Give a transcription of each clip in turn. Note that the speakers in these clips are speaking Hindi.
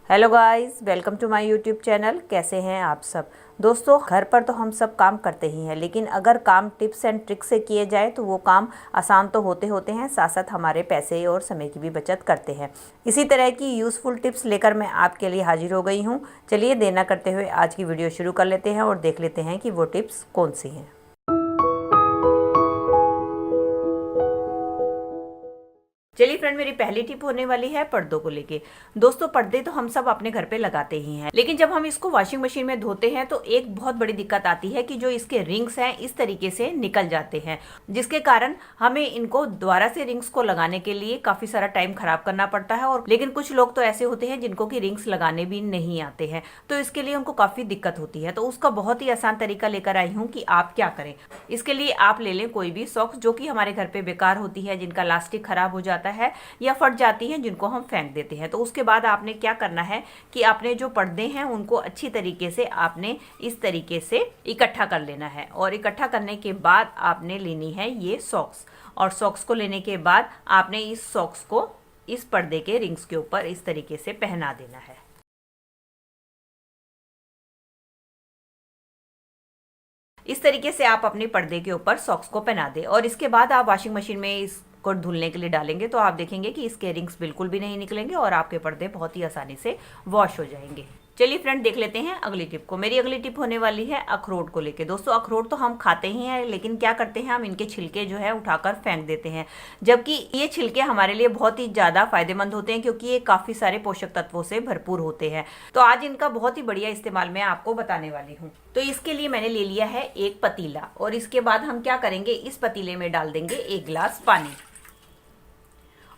Hello guys, welcome to my YouTube channel. कैसे हैं आप सब दोस्तों। घर पर तो हम सब काम करते ही हैं, लेकिन अगर काम टिप्स एंड ट्रिक से किए जाए तो वो काम आसान तो होते होते हैं, साथ साथ हमारे पैसे और समय की भी बचत करते हैं। इसी तरह की यूज़फुल टिप्स लेकर मैं आपके लिए हाजिर हो गई हूँ। चलिए देर न करते हुए आज की वीडियो शुरू कर लेते हैं और देख लेते हैं कि वो टिप्स कौन सी हैं। चलिए फ्रेंड, मेरी पहली टिप होने वाली है पर्दों को लेके। दोस्तों, पर्दे तो हम सब अपने घर पे लगाते ही हैं, लेकिन जब हम इसको वॉशिंग मशीन में धोते हैं तो एक बहुत बड़ी दिक्कत आती है कि जो इसके रिंग्स हैं इस तरीके से निकल जाते हैं, जिसके कारण हमें इनको दोबारा से रिंग्स को लगाने के लिए काफी सारा टाइम खराब करना पड़ता है। और लेकिन कुछ लोग तो ऐसे होते हैं जिनको कि रिंग्स लगाने भी नहीं आते हैं, तो इसके लिए उनको काफी दिक्कत होती है। तो उसका बहुत ही आसान तरीका लेकर आई हूँ कि आप क्या करें। इसके लिए आप ले लें कोई भी सॉक्स जो कि हमारे घर पे बेकार होती है, जिनका इलास्टिक खराब हो जाता है या फट जाती हैं, जिनको हम फेंक देते हैं। तो उसके बाद आपने क्या करना है कि आपने जो पर्दे हैं उनको अच्छी तरीके से आपने इस तरीके से इकट्ठा कर लेना है। और इकट्ठा करने के बाद आपने लेनी है ये सॉक्स, और सॉक्स को लेने के बाद आपने इस सॉक्स को इस पर्दे के रिंग्स के ऊपर इस तरीके से पहना देना है। इस तरीके से आप अपने पर्दे के ऊपर सॉक्स को पहना दें और इसके बाद आप वॉशिंग मशीन में इसको धुलने के लिए डालेंगे तो आप देखेंगे कि इसके रिंग्स बिल्कुल भी नहीं निकलेंगे और आपके पर्दे बहुत ही आसानी से वॉश हो जाएंगे। चलिए फ्रेंड, देख लेते हैं अगली टिप को। मेरी अगली टिप होने वाली है अखरोट को लेके। दोस्तों, अखरोट तो हम खाते ही हैं, लेकिन क्या करते हैं हम इनके छिलके जो है उठाकर फेंक देते हैं, जबकि ये छिलके हमारे लिए बहुत ही ज़्यादा फायदेमंद होते हैं क्योंकि ये काफ़ी सारे पोषक तत्वों से भरपूर होते हैं। तो आज इनका बहुत ही बढ़िया इस्तेमाल मैं आपको बताने वाली हूँ। तो इसके लिए मैंने ले लिया है एक पतीला, और इसके बाद हम क्या करेंगे, इस पतीले में डाल देंगे 1 गिलास पानी,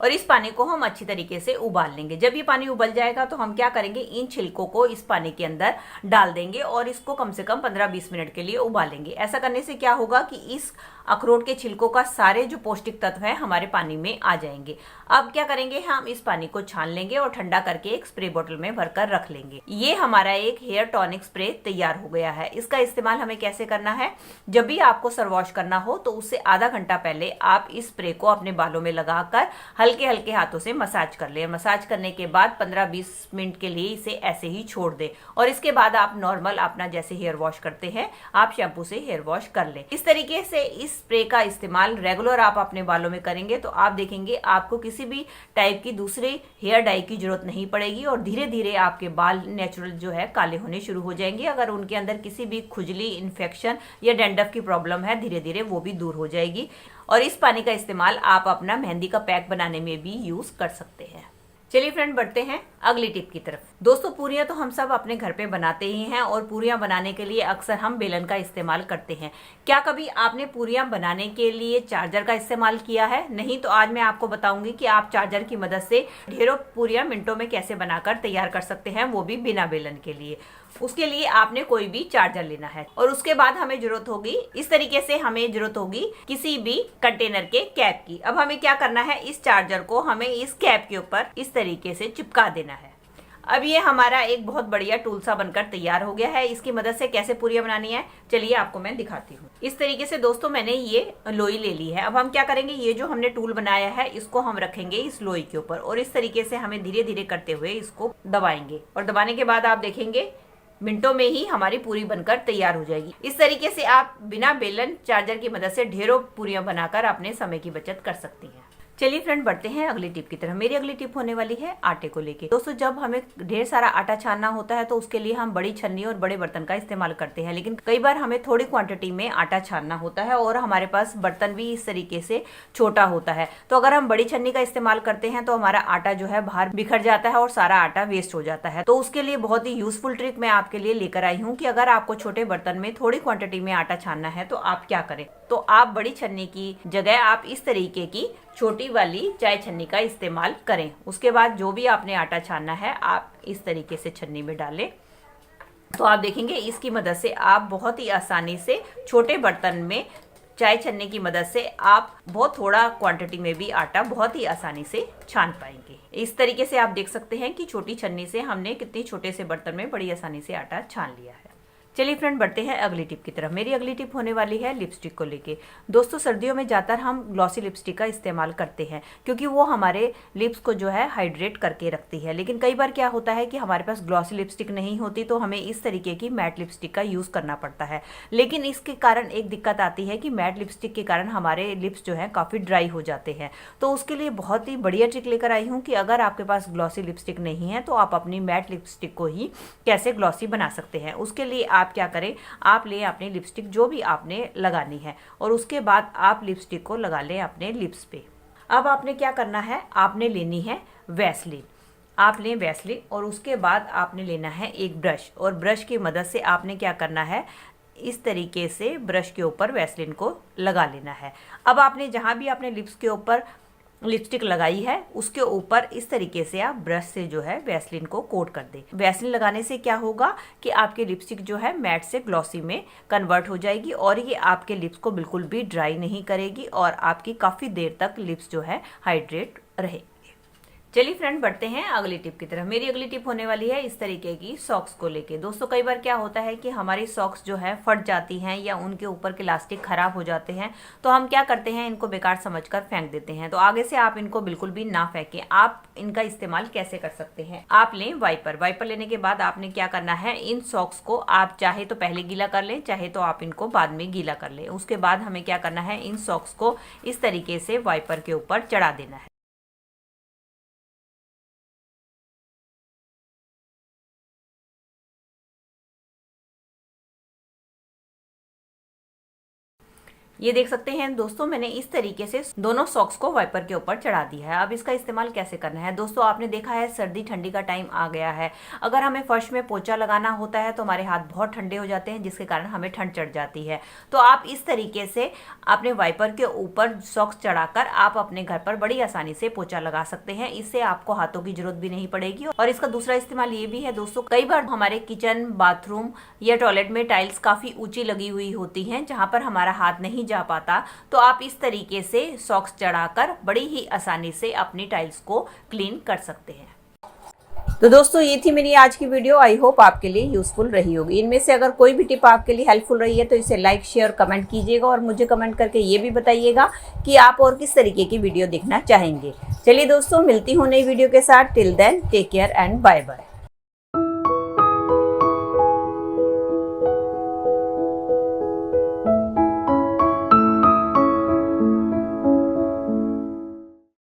और इस पानी को हम अच्छी तरीके से उबाल लेंगे। जब ये पानी उबल जाएगा तो हम क्या करेंगे, इन छिलकों को इस पानी के अंदर डाल देंगे और इसको कम से कम 15-20 मिनट के लिए उबालेंगे। ऐसा करने से क्या होगा कि इस अखरोट के छिलकों का सारे जो पौष्टिक तत्व है हमारे पानी में आ जाएंगे। अब क्या करेंगे, हम इस पानी को छान लेंगे और ठंडा करके एक स्प्रे बोतल में भरकर रख लेंगे। ये हमारा एक हेयर टॉनिक स्प्रे तैयार हो गया है। इसका इस्तेमाल हमें कैसे करना है, जब भी आपको सर वॉश करना हो तो उससे आधा घंटा पहले आप इस स्प्रे को अपने बालों में लगाकर हल्के हल्के हाथों से मसाज कर ले। मसाज करने के बाद 15-20 मिनट के लिए इसे ऐसे ही छोड़ दे, और इसके बाद आप नॉर्मल अपना जैसे हेयर वॉश करते हैं आप शैम्पू से हेयर वॉश कर ले। इस तरीके से इस स्प्रे का इस्तेमाल रेगुलर आप अपने बालों में करेंगे तो आप देखेंगे आपको किसी भी टाइप की दूसरे हेयर डाई की जरूरत नहीं पड़ेगी, और धीरे धीरे आपके बाल नेचुरल जो है काले होने शुरू हो जाएंगे। अगर उनके अंदर किसी भी खुजली, इन्फेक्शन या डैंड्रफ की प्रॉब्लम है, धीरे धीरे वो भी दूर हो जाएगी। और इस पानी का इस्तेमाल आप अपना मेहंदी का पैक बनाने में भी यूज कर सकते हैं। चलिए फ्रेंड, बढ़ते हैं अगली टिप की तरफ। दोस्तों, पूरियां तो हम सब अपने घर पे बनाते ही हैं, और पूरियां बनाने के लिए अक्सर हम बेलन का इस्तेमाल करते हैं। क्या कभी आपने पूरियां बनाने के लिए चार्जर का इस्तेमाल किया है? नहीं तो आज मैं आपको बताऊंगी कि आप चार्जर की मदद से ढेरों पूरियां मिनटों में कैसे बनाकर तैयार कर सकते हैं, वो भी बिना बेलन के लिए। उसके लिए आपने कोई भी चार्जर लेना है, और उसके बाद हमें जरूरत होगी इस तरीके से, हमें जरूरत होगी किसी भी कंटेनर के कैप की। अब हमें क्या करना है, इस चार्जर को हमें इस कैप के ऊपर इस तरीके से चिपका देना है। अब ये हमारा एक बहुत बढ़िया टूल सा बनकर तैयार हो गया है। इसकी मदद से कैसे पूरियां बनानी है, चलिए आपको मैं दिखाती हूँ। इस तरीके से दोस्तों मैंने ये लोई ले ली है। अब हम क्या करेंगे, ये जो हमने टूल बनाया है इसको हम रखेंगे इस लोई के ऊपर, और इस तरीके से हमें धीरे धीरे करते हुए इसको दबाएंगे, और दबाने के बाद आप देखेंगे मिनटों में ही हमारी पूरी बनकर तैयार हो जाएगी। इस तरीके से आप बिना बेलन चार्जर की मदद से ढेरों पूरियां बनाकर अपने समय की बचत कर सकती हैं। चलिए फ्रेंड, बढ़ते हैं अगली टिप की तरफ। मेरी अगली टिप होने वाली है आटे को लेके। दोस्तों, जब हमें ढेर सारा आटा छानना होता है तो उसके लिए हम बड़ी छन्नी और बड़े बर्तन का इस्तेमाल करते हैं, लेकिन कई बार हमें थोड़ी क्वांटिटी में आटा छानना होता है और हमारे पास बर्तन भी इस तरीके से छोटा होता है। तो अगर हम बड़ी छन्नी का इस्तेमाल करते हैं तो हमारा आटा जो है बाहर बिखर जाता है और सारा आटा वेस्ट हो जाता है। तो उसके लिए बहुत ही यूजफुल ट्रिक मैं आपके लिए लेकर आई हूँ कि अगर आपको छोटे बर्तन में थोड़ी क्वांटिटी में आटा छानना है तो आप क्या करें, तो आप बड़ी छन्नी की जगह आप इस तरीके की छोटी वाली चाय छन्नी का इस्तेमाल करें। उसके बाद जो भी आपने आटा छानना है आप इस तरीके से छन्नी में डालें, तो आप देखेंगे इसकी मदद से आप बहुत ही आसानी से छोटे बर्तन में चाय छन्नी की मदद से आप बहुत थोड़ा क्वांटिटी में भी आटा बहुत ही आसानी से छान पाएंगे। इस तरीके से आप देख सकते हैं कि छोटी छन्नी से हमने कितनी छोटे से बर्तन में बड़ी आसानी से आटा छान लिया है। चलिए फ्रेंड, बढ़ते हैं अगली टिप की तरफ। मेरी अगली टिप होने वाली है लिपस्टिक को लेके। दोस्तों, सर्दियों में ज़्यादातर हम ग्लॉसी लिपस्टिक का इस्तेमाल करते हैं क्योंकि वो हमारे लिप्स को जो है हाइड्रेट करके रखती है। लेकिन कई बार क्या होता है कि हमारे पास ग्लॉसी लिपस्टिक नहीं होती, तो हमें इस तरीके की मैट लिपस्टिक का यूज़ करना पड़ता है। लेकिन इसके कारण एक दिक्कत आती है कि मैट लिपस्टिक के कारण हमारे लिप्स जो है काफ़ी ड्राई हो जाते हैं। तो उसके लिए बहुत ही बढ़िया ट्रिक लेकर आई हूँ कि अगर आपके पास ग्लॉसी लिपस्टिक नहीं है तो आप अपनी मैट लिपस्टिक को ही कैसे ग्लॉसी बना सकते हैं। उसके लिए आप क्या करें, आप लें अपनी लिपस्टिक जो भी आपने लगानी है और उसके बाद आप लिपस्टिक को लगा लें अपने लिप्स पे। अब आपने क्या करना है, आपने लेनी है वैसलीन। आप लें वैसलीन और उसके बाद आपने लेना है एक ब्रश, और ब्रश की मदद से आपने क्या करना है, इस तरीके से ब्रश के ऊपर वैसलीन को लगा लेना है। अब आपने जहाँ भी आपने लिप्स के ऊपर लिपस्टिक लगाई है उसके ऊपर इस तरीके से आप ब्रश से जो है वैसलीन को कोट कर दें। वैसलीन लगाने से क्या होगा कि आपके लिपस्टिक जो है मैट से ग्लॉसी में कन्वर्ट हो जाएगी और ये आपके लिप्स को बिल्कुल भी ड्राई नहीं करेगी और आपकी काफ़ी देर तक लिप्स जो है हाइड्रेट रहे। चलिए फ्रेंड, बढ़ते हैं अगली टिप की तरफ। मेरी अगली टिप होने वाली है इस तरीके की सॉक्स को लेके। दोस्तों, कई बार क्या होता है कि हमारी सॉक्स जो है फट जाती हैं या उनके ऊपर के इलास्टिक खराब हो जाते हैं, तो हम क्या करते हैं, इनको बेकार समझकर फेंक देते हैं। तो आगे से आप इनको बिल्कुल भी ना फेंकें। आप इनका इस्तेमाल कैसे कर सकते हैं, आप लें वाइपर। वाइपर लेने के बाद आपने क्या करना है, इन सॉक्स को आप चाहे तो पहले गीला कर लें, चाहे तो आप इनको बाद में गीला कर लें। उसके बाद हमें क्या करना है, इन सॉक्स को इस तरीके से वाइपर के ऊपर चढ़ा देना है। ये देख सकते हैं दोस्तों, मैंने इस तरीके से दोनों सॉक्स को वाइपर के ऊपर चढ़ा दिया है। अब इसका इस्तेमाल कैसे करना है। दोस्तों, आपने देखा है सर्दी ठंडी का टाइम आ गया है। अगर हमें फर्श में पोछा लगाना होता है तो हमारे हाथ बहुत ठंडे हो जाते हैं, जिसके कारण हमें ठंड चढ़ जाती है। तो आप इस तरीके से अपने वाइपर के ऊपर सॉक्स चढ़ाकर आप अपने घर पर बड़ी आसानी से पोछा लगा सकते हैं। इससे आपको हाथों की जरूरत भी नहीं पड़ेगी। और इसका दूसरा इस्तेमाल ये भी है दोस्तों, कई बार हमारे किचन, बाथरूम या टॉयलेट में टाइल्स काफी ऊंची लगी हुई होती हैं जहां पर हमारा हाथ नहीं जा पाता, तो आप इस तरीके से सॉक्स चढ़ाकर बड़ी ही आसानी से अपनी टाइल्स को क्लीन कर सकते हैं। तो दोस्तों, ये थी मेरी आज की वीडियो। आई होप आपके लिए यूजफुल रही होगी। इनमें से अगर कोई भी टिप आपके लिए हेल्पफुल रही है तो इसे लाइक, शेयर, कमेंट कीजिएगा और मुझे कमेंट करके ये भी बताइएगा कि आप और किस तरीके की वीडियो देखना चाहेंगे। चलिए दोस्तों, मिलती हूँ नई वीडियो के साथ। Till then, take care and bye bye.